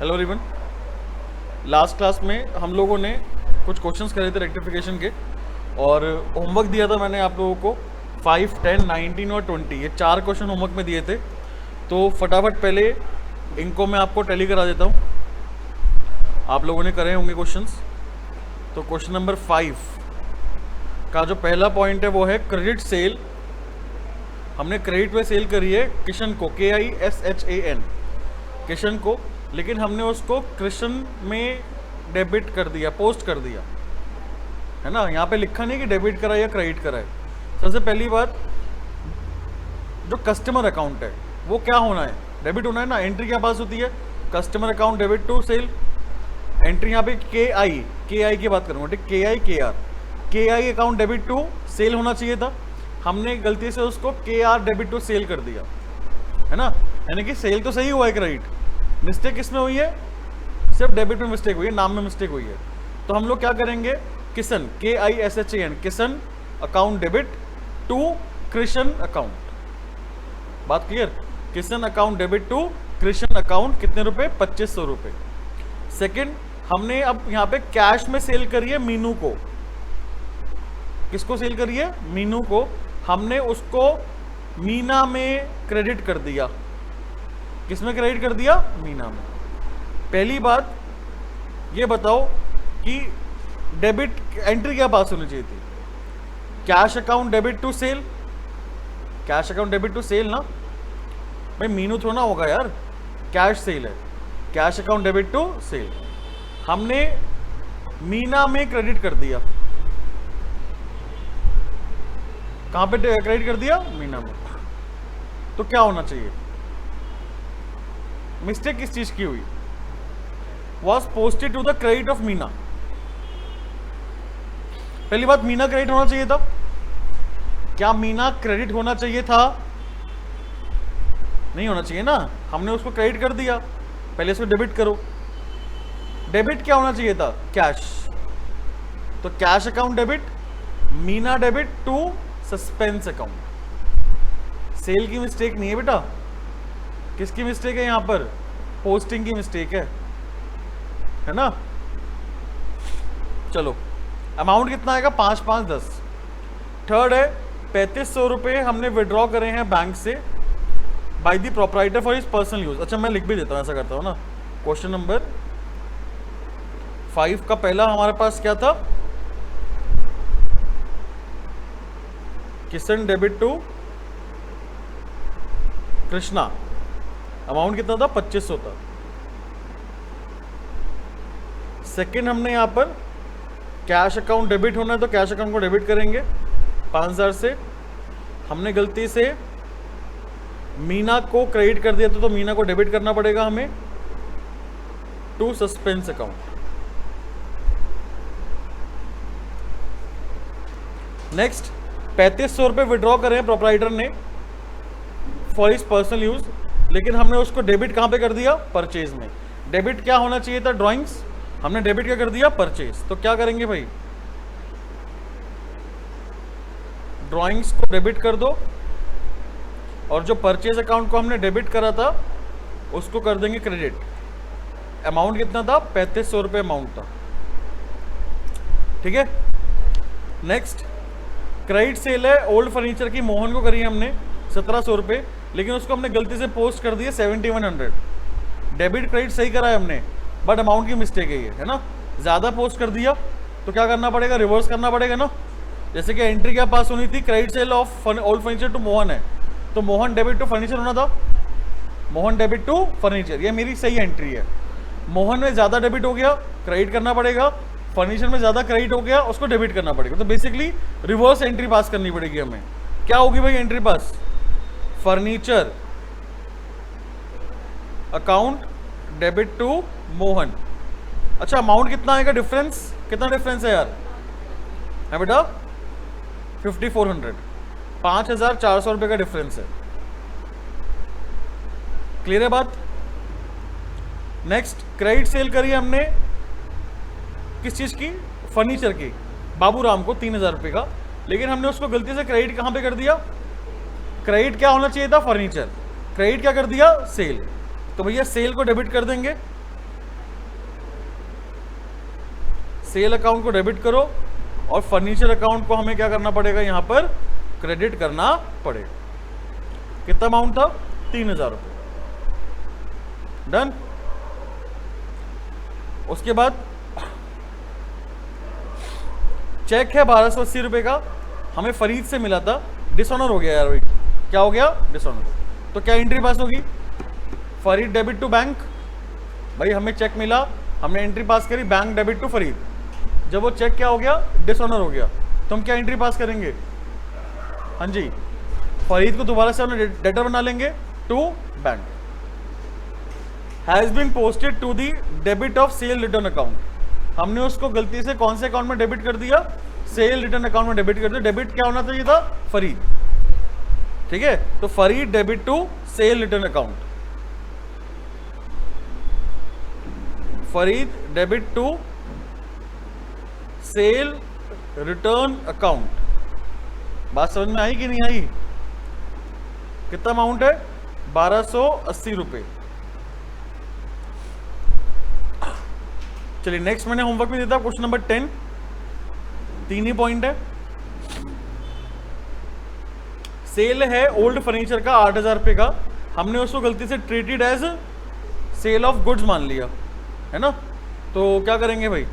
Hello everyone. Last class में हम लोगों ने कुछ क्वेश्चंस करे थे रेक्टिफिकेशन के, और होमवर्क दिया था मैंने आप लोगों को 5, 10, 19 और 20, ये 4 क्वेश्चन होमवर्क में दिए थे। तो फटाफट पहले इनको मैं आपको टैली करा देता हूँ। आप लोगों ने करे होंगे क्वेश्चंस। तो क्वेश्चन नंबर 5 का जो पहला पॉइंट है वो है क्रेडिट सेल। हमने क्रेडिट पे सेल करी है किशन को, KISHAN, किशन को, लेकिन हमने उसको कृष्ण में डेबिट कर दिया, पोस्ट कर दिया, है ना। यहाँ पे लिखा नहीं कि डेबिट करा या क्रेडिट करा है। सबसे पहली बात, जो कस्टमर अकाउंट है वो क्या होना है, डेबिट होना है ना। एंट्री क्या पास होती है, customer account debit to sale. Entry यहाँ पे KI की बात करूँगा, ठीक, KI account debit to sale होना चाहिए था। हमने गलती से उसको KR डेबिट टू सेल कर दिया, है ना। यानी कि सेल तो सही हुआ है, क्रेडिट। मिस्टेक किसमें हुई है, सिर्फ डेबिट में मिस्टेक हुई है, नाम में मिस्टेक हुई है। तो हम लोग क्या करेंगे, Kishan, KISHAN, Kishan account debit to Krishna account. बात clear, Kishan account debit to Krishna account. कितने रुपए, 2500 रुपए। सेकेंड, हमने अब यहाँ पे कैश में सेल करी है मीनू को। किसको सेल करी है, मीनू को। हमने उसको मीना में क्रेडिट कर दिया। किसमें क्रेडिट कर दिया, मीना में। पहली बात ये बताओ कि डेबिट एंट्री क्या पास होनी चाहिए थी, cash account debit to sale. Cash account debit to sale ना भाई, मीनू थोड़ा होगा यार, कैश सेल है, cash account debit to sale. हमने मीना में क्रेडिट कर दिया। कहां पे क्रेडिट कर दिया, मीना में। तो क्या होना चाहिए, मिस्टेक किस चीज की हुई, was posted to the credit of Meena. पहली बात, मीना क्रेडिट होना चाहिए था। क्या मीना क्रेडिट होना चाहिए था, नहीं होना चाहिए ना। हमने उसको क्रेडिट कर दिया, पहले इसको डेबिट करो। डेबिट क्या होना चाहिए था, कैश। तो cash account debit, Meena debit to suspense account. Sale की मिस्टेक नहीं है बेटा, किसकी मिस्टेक है यहाँ पर, पोस्टिंग की मिस्टेक है ना। चलो, अमाउंट कितना आएगा, 5, 5, 10। थर्ड है 3500 रुपये हमने विड्रॉ करे हैं बैंक से by the proprietor for his personal use. अच्छा, मैं लिख भी देता हूँ, ऐसा करता हूँ ना। क्वेश्चन नंबर 5 का पहला हमारे पास क्या था, Kishan debit to Krishna. Amount कितना था, 2500 था। सेकंड, हमने यहां पर कैश अकाउंट डेबिट होना है तो कैश अकाउंट को डेबिट करेंगे 5000 से। हमने गलती से मीना को क्रेडिट कर दिया तो मीना को डेबिट करना पड़ेगा हमें टू सस्पेंस अकाउंट। नेक्स्ट, 3500 रुपये विड्रॉ करें प्रोप्राइटर ने फॉर हिज पर्सनल यूज, लेकिन हमने उसको डेबिट कहां पे कर दिया, परचेज में। डेबिट क्या होना चाहिए था, ड्राइंग्स। हमने डेबिट क्या कर दिया, परचेज। तो क्या करेंगे भाई, ड्राइंग्स को डेबिट कर दो, और जो परचेज अकाउंट को हमने डेबिट करा था उसको कर देंगे क्रेडिट। अमाउंट कितना था, 3500 रुपये अमाउंट था, ठीक है। नेक्स्ट, क्रेडिट सेल है ओल्ड फर्नीचर की, मोहन को करी हमने 1700 रुपये, लेकिन उसको हमने गलती से पोस्ट कर दिया 7100। डेबिट क्रेडिट सही करा है हमने, बट अमाउंट की मिस्टेक है ये, है ना। ज़्यादा पोस्ट कर दिया तो क्या करना पड़ेगा, रिवर्स करना पड़ेगा ना। जैसे कि एंट्री क्या पास होनी थी, credit sale of old furniture to Mohan है, तो मोहन डेबिट टू फर्नीचर होना था, मोहन डेबिट टू फर्नीचर। ये मेरी सही एंट्री है। मोहन में ज़्यादा डेबिट हो गया, क्रेडिट करना पड़ेगा। फर्नीचर में ज़्यादा क्रेडिट हो गया, उसको डेबिट करना पड़ेगा। तो बेसिकली रिवर्स एंट्री पास करनी पड़ेगी हमें। क्या होगी भाई एंट्री पास, furniture account debit to Mohan. अच्छा, अमाउंट कितना आएगा, डिफरेंस कितना डिफरेंस है यार, है बेटा 5400, 5400 रुपये का डिफरेंस है। क्लियर है बात। नेक्स्ट, क्रेडिट सेल करी हमने किस चीज की, फर्नीचर की, बाबूराम को 3000 रुपये का, लेकिन हमने उसको गलती से क्रेडिट कहां पे कर दिया, क्रेडिट क्या होना चाहिए था, फर्नीचर। क्रेडिट क्या कर दिया, सेल। तो भैया सेल को डेबिट कर देंगे सेल अकाउंट को डेबिट करो और फर्नीचर अकाउंट को हमें क्या करना पड़ेगा, यहाँ पर क्रेडिट करना पड़ेगा। कितना अमाउंट था, 3000 रुपये। डन। उसके बाद चेक है 1280 रुपये का, हमें फरीद से मिला था, डिसऑनर हो गया यार भाई। क्या हो गया, डिसऑनर। तो क्या एंट्री पास होगी, फरीद डेबिट टू बैंक। भाई हमें चेक मिला, हमने एंट्री पास करी, बैंक डेबिट टू फरीद। जब वो चेक क्या हो गया, डिसऑनर हो गया, तो हम क्या एंट्री पास करेंगे, हाँ जी, फरीद को दोबारा से हमने डेटर बना लेंगे to bank. Has been posted to the debit of sale return account. हमने उसको गलती से कौन से अकाउंट में डेबिट कर दिया, सेल रिटर्न अकाउंट में डेबिट कर दिया। डेबिट क्या होना चाहिए था, फरीद। ठीक है, तो Farid debit to sale return account, Farid debit to sale return account. बात समझ में आई कि नहीं आई। कितना अमाउंट है, 1280 रुपये। चलिए नेक्स्ट मैंने होमवर्क में देता क्वेश्चन नंबर 10, 3 ही पॉइंट है। सेल है ओल्ड फर्नीचर का 8000 रुपये का, हमने उसको गलती से treated as sale of goods मान लिया है ना। तो क्या करेंगे भाई,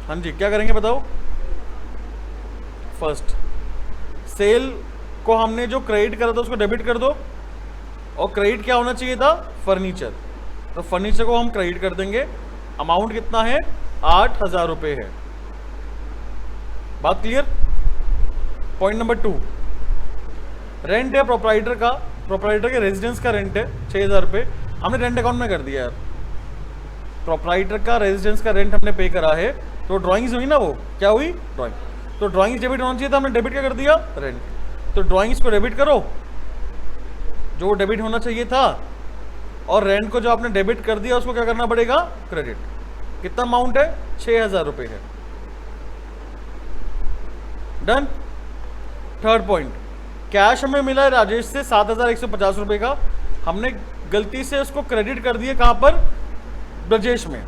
हाँ जी क्या करेंगे बताओ। फर्स्ट सेल को हमने जो क्रेडिट करा था उसको डेबिट कर दो, और क्रेडिट क्या होना चाहिए था, फर्नीचर। तो फर्नीचर को हम क्रेडिट कर देंगे। अमाउंट कितना है, 8000 रुपये है। बात क्लियर। पॉइंट नंबर 2, रेंट है प्रोप्राइटर का, प्रोप्राइटर के रेजिडेंस का रेंट है 6000 रुपये, हमने रेंट अकाउंट में कर दिया यार। प्रोप्राइटर का रेजिडेंस का रेंट हमने पे करा है, तो ड्राइंग्स हुई ना, वो क्या हुई, ड्राइंग। तो ड्राइंग्स डेबिट होना चाहिए था, हमने डेबिट क्या कर दिया, रेंट। तो ड्राइंग्स को डेबिट करो जो डेबिट होना चाहिए था, और रेंट को जो आपने डेबिट कर दिया उसको क्या करना पड़ेगा, क्रेडिट। कितना अमाउंट है, 6000 रुपये है। डन। थर्ड पॉइंट, कैश हमें मिला है राजेश से 7150 रुपये का, हमने गलती से उसको क्रेडिट कर दिया कहां पर, ब्रजेश में।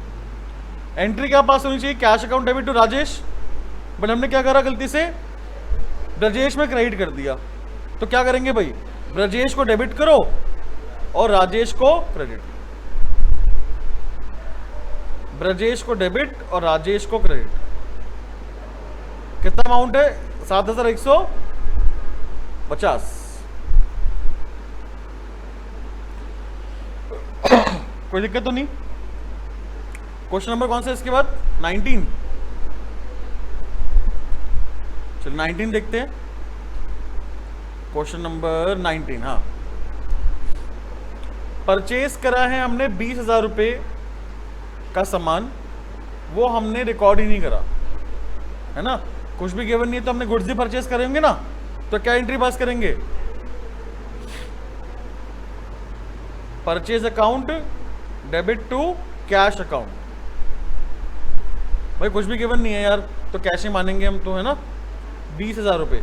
एंट्री क्या पास होनी चाहिए, cash account debit to Rajesh, but हमने क्या करा, गलती से ब्रजेश में क्रेडिट कर दिया। तो क्या करेंगे भाई, ब्रजेश को डेबिट करो और राजेश को क्रेडिट। ब्रजेश को डेबिट और राजेश को क्रेडिट। कितना अमाउंट है, 7150। कोई दिक्कत तो नहीं। क्वेश्चन नंबर कौन सा है इसके बाद, 19। चलो 19 देखते हैं। क्वेश्चन नंबर 19, हाँ। परचेज करा है हमने 20,000 रुपये का सामान, वो हमने रिकॉर्ड ही नहीं करा है ना, कुछ भी गिवन नहीं है, तो हमने गुड्स ही परचेज करे होंगे ना, तो क्या एंट्री पास करेंगे, purchase account debit to cash account. भाई कुछ भी गिवन नहीं है यार, तो कैश ही मानेंगे हम तो, है ना। 20,000 रुपये।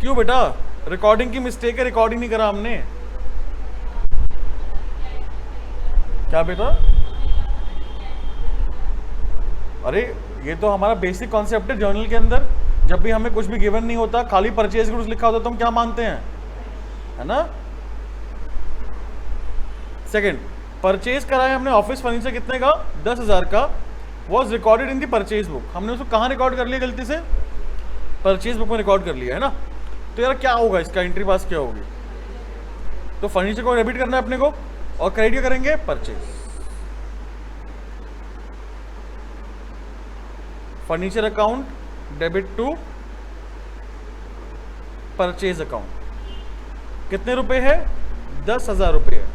क्यों बेटा, रिकॉर्डिंग की मिस्टेक है, रिकॉर्डिंग नहीं करा हमने। क्या बेटा, अरे ये तो हमारा बेसिक कॉन्सेप्ट है जर्नल के अंदर। जब भी हमें कुछ भी गिवन नहीं होता, खाली परचेज गुड्स लिखा होता, तो हम क्या मानते हैं, है ना। सेकंड, परचेज करा है हमने ऑफिस फर्नीचर कितने का, 10,000 का, was recorded in the purchase book. हमने उसको कहाँ रिकॉर्ड कर लिया, गलती से परचेज बुक में रिकॉर्ड कर लिया है ना। तो यार क्या होगा इसका, एंट्री पास क्या होगी, तो फर्नीचर को डेबिट करना है अपने को, और क्रेडिट करेंगे purchase. Furniture account debit to purchase account. कितने रुपए है, 10,000 रुपये है।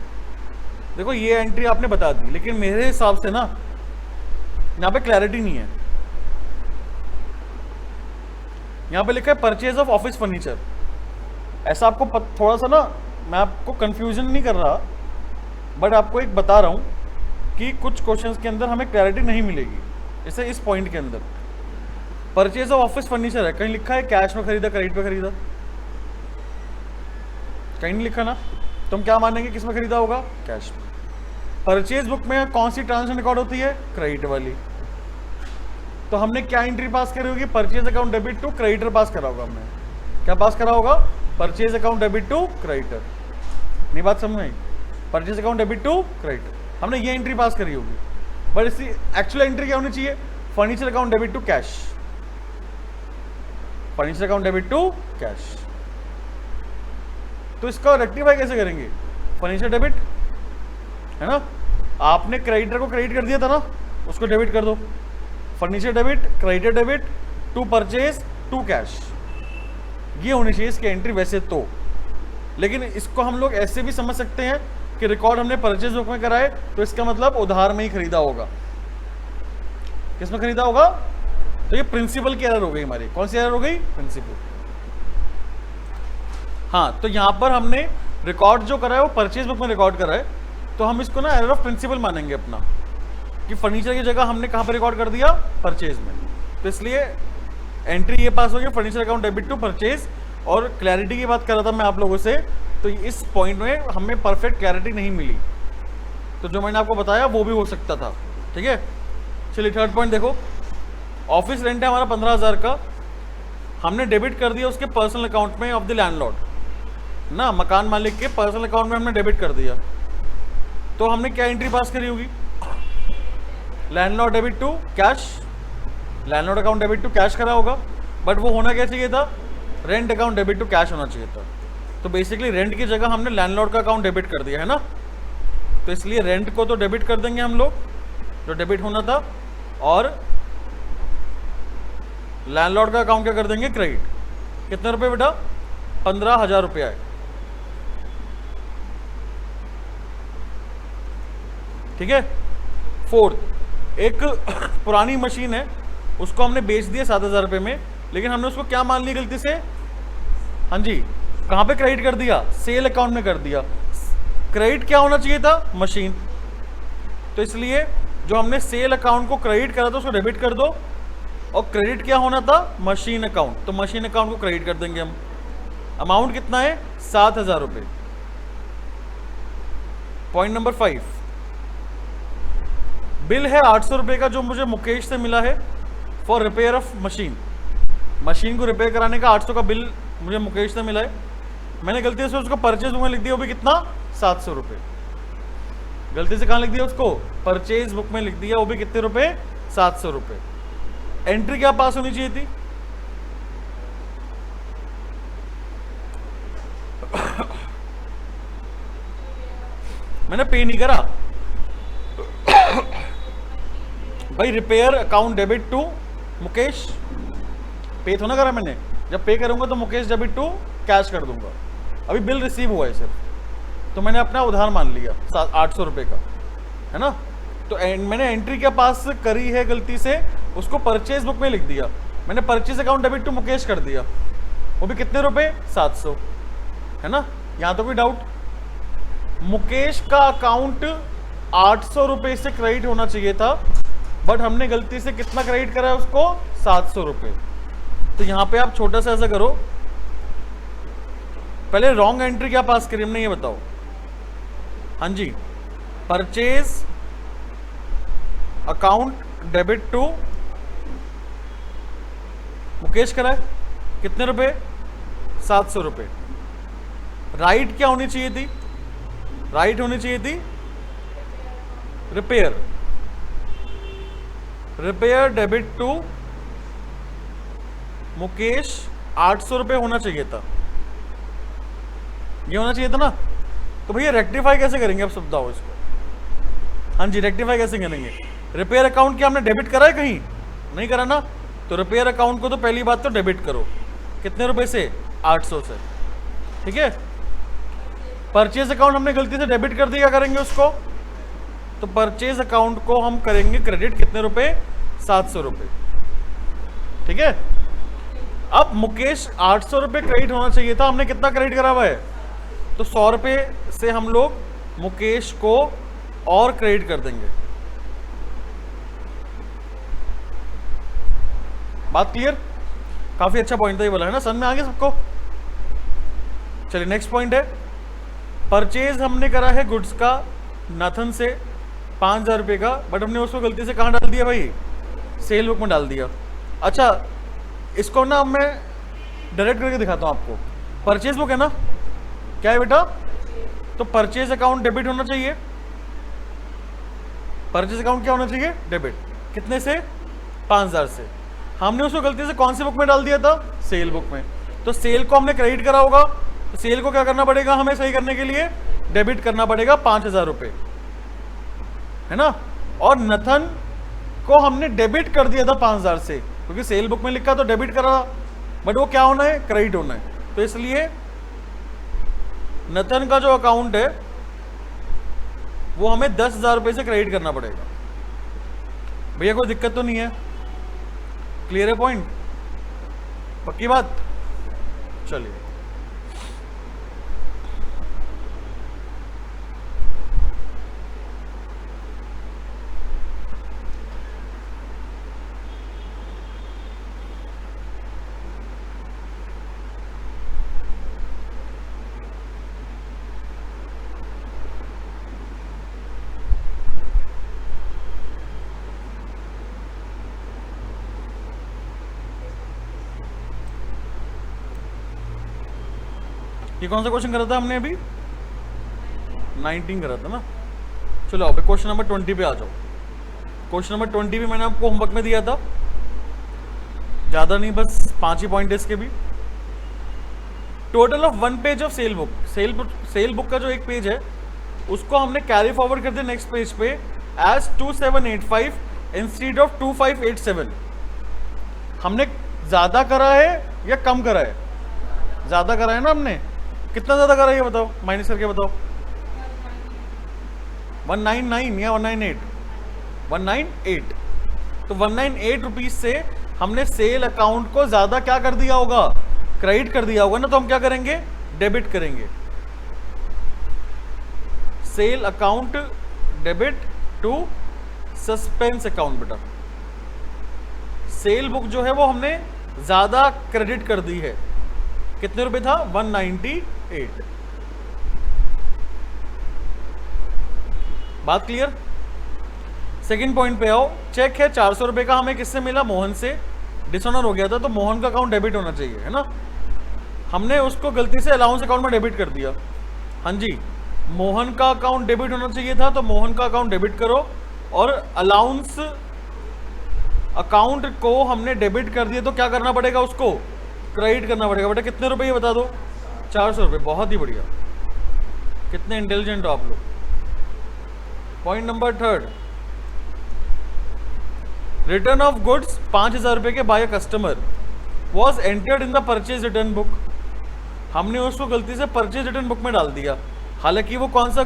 देखो ये एंट्री आपने बता दी, लेकिन मेरे हिसाब से ना यहाँ पे क्लैरिटी नहीं है। यहाँ पे लिखा है परचेज ऑफ ऑफिस फर्नीचर। ऐसा आपको थोड़ा सा ना, मैं आपको कंफ्यूजन नहीं कर रहा, बट आपको एक बता रहा हूँ कि कुछ क्वेश्चंस के अंदर हमें क्लैरिटी नहीं मिलेगी। जैसे इस पॉइंट के अंदर परचेज ऑफ ऑफिस फर्नीचर है, कहीं लिखा है कैश में खरीदा, क्रेडिट पे खरीदा, कहीं नहीं लिखा ना। तो हम क्या मानेंगे, किस में खरीदा होगा, कैश में। परचेज बुक में कौन सी ट्रांजेक्शन रिकॉर्ड होती है, क्रेडिट वाली। तो हमने क्या एंट्री पास करी होगी, purchase account debit to creditor pass करा होगा हमने। क्या पास करा होगा, purchase account debit to creditor. नहीं बात समझ में आई, purchase account debit to creditor हमने ये एंट्री पास करी होगी। बट इसकी एक्चुअल एंट्री क्या होनी चाहिए, furniture account debit to cash, furniture account debit to cash. तो इसका रेक्टिफाई कैसे करेंगे, फर्नीचर डेबिट है ना, आपने क्रेडिटर को क्रेडिट कर दिया था ना, उसको डेबिट कर दो, furniture debit, creditor debit to purchase to cash. ये होनी चाहिए इसकी एंट्री वैसे तो। लेकिन इसको हम लोग ऐसे भी समझ सकते हैं कि रिकॉर्ड हमने परचेज बुक में कराए तो इसका मतलब उधार में ही खरीदा होगा। किसमें खरीदा होगा, तो ये प्रिंसिपल की एरर हो गई हमारी। कौन सी एरर हो गई, प्रिंसिपल। हाँ, तो यहां पर हमने रिकॉर्ड जो करा है वो परचेज बुक में रिकॉर्ड करा है, तो हम इसको ना एरर ऑफ प्रिंसिपल मानेंगे अपना, कि फर्नीचर की जगह हमने कहां पर रिकॉर्ड कर दिया, परचेज में। तो इसलिए एंट्री ये पास हो गई, furniture account debit to purchase. और क्लैरिटी की बात कर रहा था मैं आप लोगों से, तो इस पॉइंट में हमें परफेक्ट क्लैरिटी नहीं मिली, तो जो मैंने आपको बताया वो भी हो सकता था। ठीक है, चलिए थर्ड पॉइंट देखो। ऑफिस रेंट है हमारा 15,000 का, हमने डेबिट कर दिया उसके पर्सनल अकाउंट में ऑफ द लैंडलॉर्ड ना, मकान मालिक के पर्सनल अकाउंट में हमने डेबिट कर दिया। तो हमने क्या एंट्री पास करी होगी, landlord debit to cash, landlord account debit to cash करा होगा। बट वो होना क्या चाहिए था, rent account debit to cash होना चाहिए था। तो बेसिकली रेंट की जगह हमने लैंडलॉर्ड का अकाउंट डेबिट कर दिया है ना, तो इसलिए रेंट को तो डेबिट कर देंगे हम लोग, जो डेबिट होना था, और लैंडलॉर्ड का अकाउंट क्या कर देंगे, क्रेडिट। कितने रुपए बेटा, 15,000 रुपया है। ठीक है। फोर्थ, एक पुरानी मशीन है, उसको हमने बेच दिया 7,000 रुपये में, लेकिन हमने उसको क्या मान लिया गलती से, हाँ जी, कहाँ पे क्रेडिट कर दिया, सेल अकाउंट में कर दिया। क्रेडिट क्या होना चाहिए था, मशीन। तो इसलिए जो हमने सेल अकाउंट को क्रेडिट करा था उसको डेबिट कर दो, और क्रेडिट क्या होना था, मशीन अकाउंट। तो मशीन अकाउंट को क्रेडिट कर देंगे हम। अमाउंट कितना है, 7,000 रुपये। पॉइंट नंबर 5, बिल है 800 रुपये का जो मुझे मुकेश से मिला है for repair of machine. Machine को रिपेयर कराने का 800 का बिल मुझे मुकेश से मिला है, मैंने गलती से उसको परचेज बुक में लिख दिया, वो भी कितना, 700 रुपये। गलती से कहाँ लिख दिया उसको, परचेज बुक में लिख दिया, वो भी कितने रुपए, 700 रुपये। एंट्री क्या पास होनी चाहिए थी, मैंने पे नहीं करा भाई, repair account debit to Mukesh, pay तो ना करा मैंने। जब पे करूंगा तो मुकेश डेबिट टू कैश कर दूंगा। अभी बिल रिसीव हुआ है सिर्फ, तो मैंने अपना उधार मान लिया 800 रुपये का, है ना। तो मैंने एंट्री क्या पास करी है गलती से, उसको परचेज बुक में लिख दिया। मैंने purchase account debit to Mukesh कर दिया, वो भी कितने रुपए, 700, है ना। यहाँ तो कोई डाउट, मुकेश का अकाउंट 800 रुपये से क्रेडिट होना चाहिए था, बट हमने गलती से कितना क्रेडिट करा है उसको, 700 रुपये। तो यहाँ पे आप छोटा सा ऐसा करो, पहले रॉन्ग एंट्री क्या पास करी हमने, ये बताओ। हाँ जी, purchase account debit to Mukesh करा है, कितने रुपए, 700 रुपये। राइट क्या होनी चाहिए थी, राइट होनी चाहिए थी repair, repair debit to Mukesh 800 रुपये होना चाहिए था, ये होना चाहिए था ना। तो भैया रेक्टिफाई कैसे करेंगे, आप सब बताओ इसको। हाँ जी, रेक्टिफाई कैसे करेंगे, रिपेयर अकाउंट क्या हमने डेबिट करा है कहीं, नहीं करा ना। तो रिपेयर अकाउंट को तो पहली बात तो डेबिट करो, कितने रुपए से, 800 से, ठीक है। परचेज अकाउंट हमने गलती से डेबिट कर दिया, करेंगे उसको, तो परचेज अकाउंट को हम करेंगे क्रेडिट, कितने रुपए, 700 रुपये, ठीक है। अब मुकेश 800 रुपये क्रेडिट होना चाहिए था, हमने कितना क्रेडिट करा हुआ है, तो 100 रुपये से हम लोग मुकेश को और क्रेडिट कर देंगे। बात क्लियर, काफी अच्छा पॉइंट था ये बोला, है ना, समझ में आ गया सबको। चलिए नेक्स्ट पॉइंट है, परचेज हमने करा है गुड्स का नाथन से 5,000 रुपये का, बट हमने उसको गलती से कहाँ डाल दिया भाई, सेल बुक में डाल दिया। अच्छा इसको ना मैं डायरेक्ट करके दिखाता हूँ आपको। परचेज बुक है ना, क्या है बेटा, तो परचेज अकाउंट डेबिट होना चाहिए। परचेज अकाउंट क्या होना चाहिए, डेबिट। कितने से, 5,000 से। हमने उसको गलती से कौन सी बुक में डाल दिया था, सेल बुक में। तो सेल को हमने क्रेडिट करा होगा, तो सेल को क्या करना पड़ेगा हमें सही करने के लिए, डेबिट करना पड़ेगा 5,000 रुपये, है ना। और नथन को हमने डेबिट कर दिया था 5,000 से, क्योंकि सेल बुक में लिखा तो डेबिट करा, बट वो क्या होना है, क्रेडिट होना है। तो इसलिए नथन का जो अकाउंट है वो हमें 10,000 रुपये से क्रेडिट करना पड़ेगा। भैया कोई दिक्कत तो नहीं है, क्लियर है पॉइंट, पक्की बात। चलिए ये कौन सा क्वेश्चन करा था हमने अभी, 19 करा था ना। चलो अब क्वेश्चन नंबर 20 पे आ जाओ। क्वेश्चन नंबर 20 भी मैंने आपको होमवर्क में दिया था, ज़्यादा नहीं, बस 5 ही पॉइंट है इसके भी। Total of 1 page of cell book, cell book का जो एक पेज है उसको हमने कैरी फॉरवर्ड कर दिया नेक्स्ट पेज पे एज 2785 इंस्टीड ऑफ 2587। हमने ज़्यादा करा है या कम करा है, ज़्यादा करा है ना हमने। कितना ज़्यादा करा है ये बताओ, माइनस करके बताओ। 199 या 198, 198। तो 198 रुपीज़ से हमने सेल अकाउंट को ज़्यादा क्या कर दिया होगा, क्रेडिट कर दिया होगा ना। तो हम क्या करेंगे, डेबिट करेंगे। Sale account debit to suspense account. बेटा सेल बुक जो है वो हमने ज़्यादा क्रेडिट कर दी है। कितने रुपए था, 198। बात क्लियर। सेकंड पॉइंट पे आओ। चेक है 400 रुपए का, हमें किससे मिला, मोहन से। डिसऑनर हो गया था तो मोहन का अकाउंट डेबिट होना चाहिए, है ना। हमने उसको गलती से अलाउंस अकाउंट में डेबिट कर दिया। हाँ जी, मोहन का अकाउंट डेबिट होना चाहिए था, तो मोहन का अकाउंट डेबिट करो। और अलाउंस अकाउंट को हमने डेबिट कर दिया, तो क्या करना पड़ेगा, उसको क्रेडिट करना पड़ेगा। बेटा कितने रुपए ये बता दो, 400 रुपये। बहुत ही बढ़िया, कितने इंटेलिजेंट हो आप लोग। Point number 3, return of goods 5,000 रुपये के by customer was entered in the purchase return book. हमने उसको गलती से परचेज रिटर्न बुक में डाल दिया, हालांकि वो कौन सा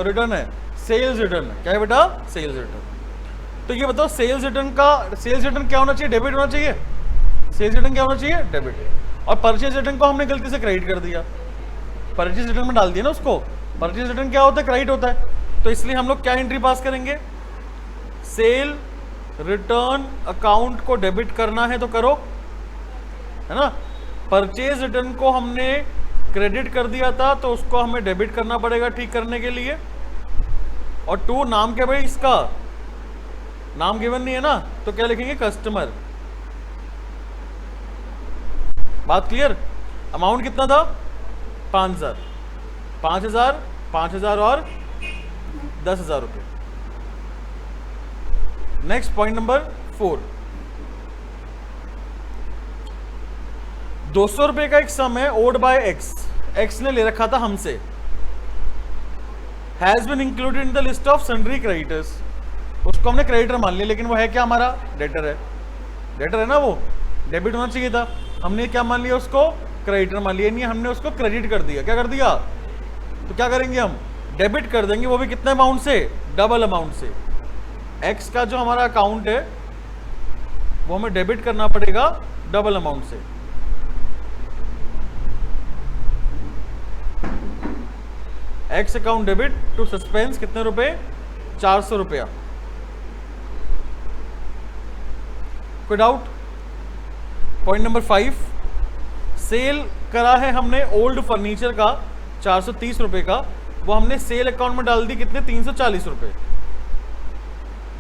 रिटर्न है, सेल्स रिटर्न। क्या है बेटा, सेल्स रिटर्न। तो ये बताओ सेल्स रिटर्न क्या होना चाहिए, डेबिट होना चाहिए। सेल्स रिटर्न क्या होना चाहिए, डेबिट। और परचेज रिटर्न को हमने गलती से क्रेडिट कर दिया, परचेज रिटर्न में डाल दिया ना उसको। परचेज रिटर्न क्या होता है, क्रेडिट होता है। तो इसलिए हम लोग क्या एंट्री पास करेंगे, सेल रिटर्न अकाउंट को डेबिट करना है तो करो, है ना। परचेज रिटर्न को हमने क्रेडिट कर दिया था, तो उसको हमें डेबिट करना पड़ेगा ठीक करने के लिए। और 2 नाम क्या भाई, इसका नाम गिवन नहीं है ना, तो क्या लिखेंगे, कस्टमर। बात क्लियर। अमाउंट कितना था, 5,000, 5,000, 5,000 और 10,000 रुपये। नेक्स्ट पॉइंट नंबर 4, 200 रुपये का एक सम है ओड बाय एक्स, एक्स ने ले रखा था हमसे, has been included in the list of sundry creditors. उसको हमने क्रेडिटर मान लिया, लेकिन वो है क्या, हमारा डेटर है। डेटर है ना, वो डेबिट होना चाहिए था, हमने क्या मान लिया, उसको क्रेडिटर मान लिया। नहीं, हमने उसको क्रेडिट कर दिया। क्या कर दिया, तो क्या करेंगे हम, डेबिट कर देंगे, वो भी कितने अमाउंट से, डबल अमाउंट से। एक्स का जो हमारा अकाउंट है वो हमें डेबिट करना पड़ेगा डबल अमाउंट से। X account debit to suspense, कितने रुपए, 400 रुपया। कोई डाउट। पॉइंट नंबर 5, सेल करा है हमने ओल्ड फर्नीचर का 430 रुपए का, वो हमने सेल अकाउंट में डाल दी कितने, 340 रुपए,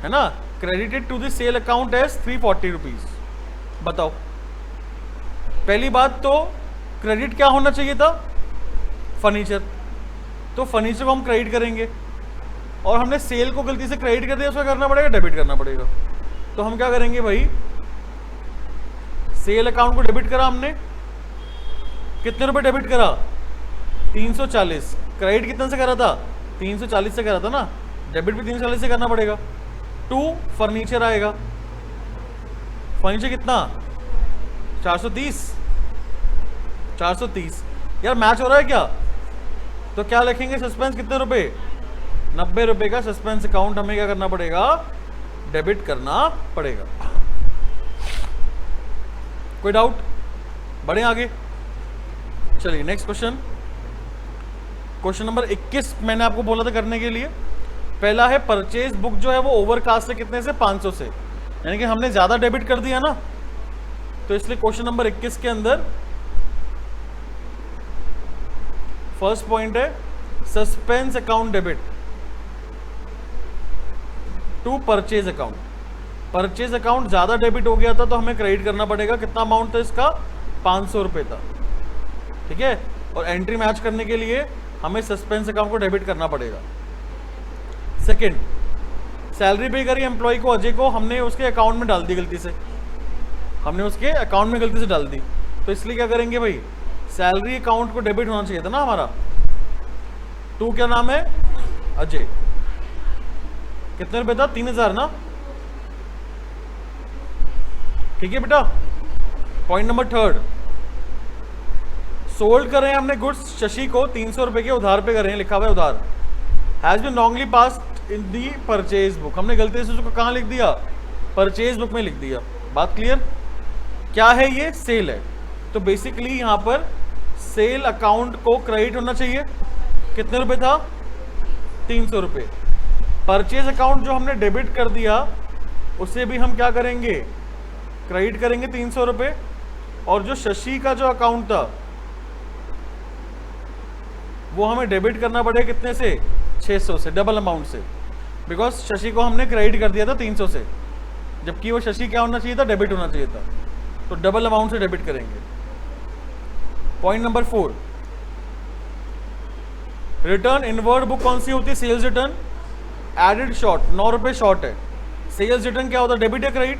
है ना। Credited to the sale account as 340 rupees. बताओ, पहली बात तो क्रेडिट क्या होना चाहिए था, फर्नीचर, तो फर्नीचर को हम क्रेडिट करेंगे, और हमने सेल को गलती से क्रेडिट कर दिया, उसका करना पड़ेगा, डेबिट करना पड़ेगा। तो हम क्या करेंगे भाई, सेल अकाउंट को डेबिट करा हमने, कितने रुपए डेबिट करा, 340। क्रेडिट कितने से करा था, 340 से करा था ना, डेबिट भी 340 से करना पड़ेगा। टू फर्नीचर आएगा, फर्नीचर कितना, 430 यार मैच हो रहा है क्या, तो क्या लिखेंगे, सस्पेंस कितने रुपए, 90 रुपए का सस्पेंस अकाउंट हमें क्या करना पड़ेगा, डेबिट करना पड़ेगा। कोई डाउट, बढ़े आगे, चलिए नेक्स्ट क्वेश्चन। क्वेश्चन नंबर 21 मैंने आपको बोला था करने के लिए। पहला है परचेज बुक जो है वो ओवरकास्ट है कितने से, 500 से, यानी कि हमने ज्यादा डेबिट कर दिया ना, तो इसलिए क्वेश्चन नंबर 21 के अंदर फर्स्ट पॉइंट है suspense account debit to purchase account. Purchase account ज्यादा डेबिट हो गया था तो हमें क्रेडिट करना पड़ेगा, कितना अमाउंट था इसका, 500 रुपए था, ठीक है। और एंट्री मैच करने के लिए हमें सस्पेंस अकाउंट को डेबिट करना पड़ेगा। सेकंड, सैलरी पे करी एम्प्लॉय को, अजय को, हमने उसके अकाउंट में डाल दी गलती से, हमने उसके अकाउंट में गलती से डाल दी, तो इसलिए क्या करेंगे भाई, सैलरी अकाउंट को डेबिट होना चाहिए था ना हमारा। टू क्या नाम है, अजय, कितने रुपए था, 3000 ना, ठीक है बेटा। पॉइंट नंबर थर्ड, सोल्ड कर रहे हैं हमने गुड्स शशि को 300 रुपए के उधार पे कर रहे हैं, लिखा हुआ है उधार, has been wrongly passed in the purchase book, हमने गलती से उसको कहाँ लिख दिया, परचेज बुक में लिख दिया। बात क्लियर, क्या है ये, सेल है, तो बेसिकली यहाँ पर सेल अकाउंट को क्रेडिट होना चाहिए, कितने रुपए था, 300 रुपए। परचेज अकाउंट जो हमने डेबिट कर दिया उसे भी हम क्या करेंगे, क्रेडिट करेंगे 300 रुपए, और जो शशि का जो अकाउंट था वो हमें डेबिट करना पड़ेगा कितने से, 600 से, डबल अमाउंट से, बिकॉज शशि को हमने क्रेडिट कर दिया था 300 से, जबकि वो शशि क्या होना चाहिए था, डेबिट होना चाहिए था, तो डबल अमाउंट से डेबिट करेंगे। Point number 4, return inward book कौन सी होती है, सेल्स रिटर्न, एडेड शॉर्ट, 9 रुपए शॉर्ट है। सेल्स रिटर्न क्या होता है, डेबिट या क्रेडिट,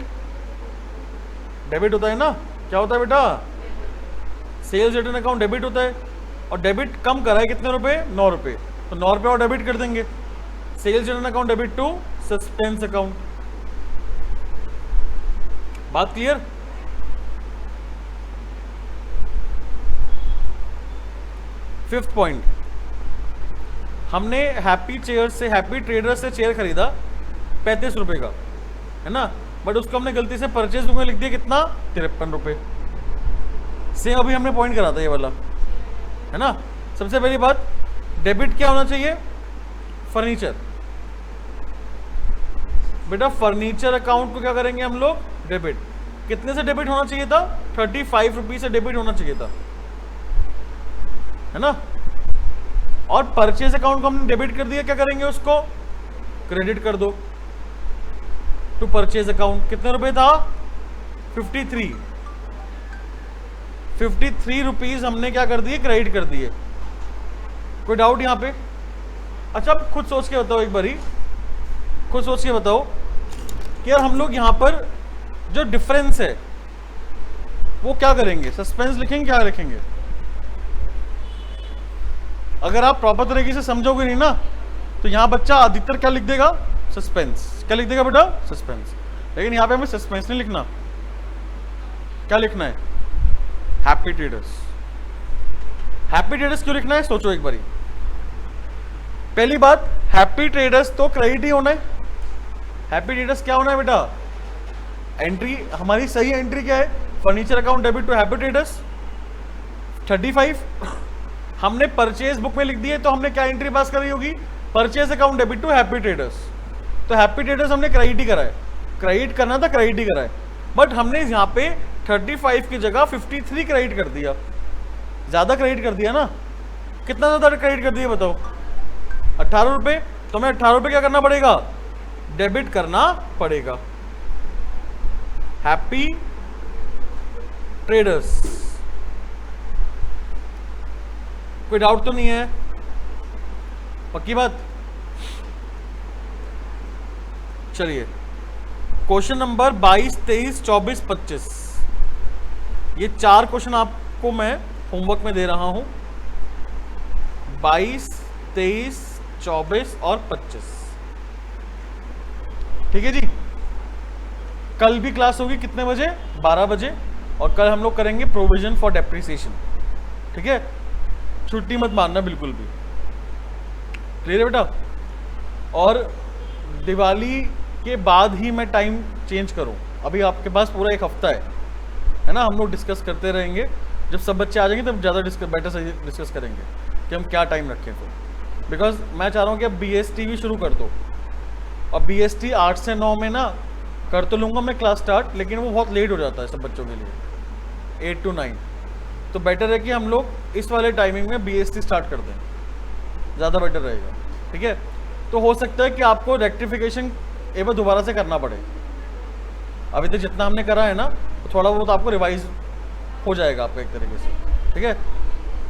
डेबिट होता है ना, क्या होता है बेटा, सेल्स रिटर्न अकाउंट डेबिट होता है, और डेबिट कम करा है कितने रुपए, 9 रुपए, तो 9 रुपए और डेबिट कर देंगे। Sales return account debit to suspense account. बात क्लियर, फिफ्थ पॉइंट, हमने हैप्पी चेयर से, हैप्पी ट्रेडर से चेयर खरीदा 35 रुपए का, है ना, बट उसको हमने गलती से परचेज बुक में लिख दिया कितना, 53 रुपए। सेम अभी हमने पॉइंट करा था ये वाला, है ना। सबसे पहली बात, डेबिट क्या होना चाहिए, फर्नीचर, बेटा फर्नीचर अकाउंट को क्या करेंगे हम लोग, डेबिट, कितने से डेबिट होना चाहिए था, 35 रुपीज से डेबिट होना चाहिए था, है ना। और परचेज अकाउंट को हमने डेबिट कर दिया, क्या करेंगे उसको, क्रेडिट कर दो टू परचेज अकाउंट, कितने रुपए था, 53 रुपीज हमने क्या कर दिए, क्रेडिट कर दिए। कोई डाउट यहाँ पे, अच्छा अब खुद सोच के बताओ, एक बारी खुद सोच के बताओ कि यार हम लोग यहाँ पर जो डिफरेंस है वो क्या करेंगे, सस्पेंस लिखेंगे, क्या लिखेंगे। अगर आप प्रॉपर तरीके से समझोगे नहीं ना तो यहाँ बच्चा अधिकतर क्या लिख देगा, सस्पेंस, क्या लिख देगा बेटा, सस्पेंस। लेकिन यहाँ पे हमें सस्पेंस नहीं लिखना, क्या लिखना है, हैप्पी ट्रेडर्स। हैप्पी ट्रेडर्स क्यों लिखना है, सोचो एक बारी। पहली बात, हैप्पी ट्रेडर्स तो क्रेडिट ही होना है। हैप्पी ट्रेडर्स क्या होना है बेटा, एंट्री हमारी सही एंट्री क्या है, furniture account debit to happy traders 35। हमने परचेज बुक में लिख दिए तो हमने क्या एंट्री पास करी होगी, purchase account debit to happy traders. तो हैप्पी ट्रेडर्स हमने क्रेडिट ही करा है, क्रेडिट करना था क्रेडिट ही करा है, बट हमने यहाँ पे 35 की जगह 53 क्रेडिट कर दिया, ज्यादा क्रेडिट कर दिया ना। कितना ज़्यादा क्रेडिट कर दिए बताओ? 18 रुपये। तो हमें 18 रुपये क्या करना पड़ेगा? डेबिट करना पड़ेगा। Happy traders. कोई डाउट तो नहीं है? पक्की बात? चलिए क्वेश्चन नंबर 22, 23, 24, 25, ये 4 क्वेश्चन आपको मैं होमवर्क में दे रहा हूं। 22, 23, 24 और 25। ठीक है जी। कल भी क्लास होगी कितने बजे? 12 बजे। और कल हम लोग करेंगे प्रोविजन फॉर डेप्रिसिएशन। ठीक है, छुट्टी मत मारना बिल्कुल भी। क्लियर है बेटा? और दिवाली के बाद ही मैं टाइम चेंज करूं। अभी आपके पास पूरा एक हफ्ता है ना। हम लोग डिस्कस करते रहेंगे। जब सब बच्चे आ जाएंगे तब ज़्यादा बेटर से डिस्कस करेंगे कि हम क्या टाइम रखें फिर। बिकॉज मैं चाह रहा हूँ कि अब BST भी शुरू कर दो। और BST 8 से 9 में ना कर तो लूँगा मैं क्लास स्टार्ट, लेकिन वो बहुत लेट हो जाता है सब बच्चों के लिए, 8 to 9। तो बेटर है कि हम लोग इस वाले टाइमिंग में BST स्टार्ट कर दें, ज़्यादा बेटर रहेगा। ठीक है, तो हो सकता है कि आपको रेक्टिफिकेशन एक बार दोबारा से करना पड़े। अभी तक जितना हमने करा है ना, तो थोड़ा बहुत आपको रिवाइज हो जाएगा आपका एक तरीके से। ठीक है,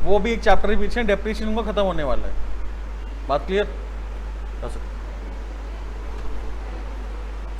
वो भी एक चैप्टर ही पीछे डेप्रिसिएशन का खत्म होने वाला है। बात क्लियर?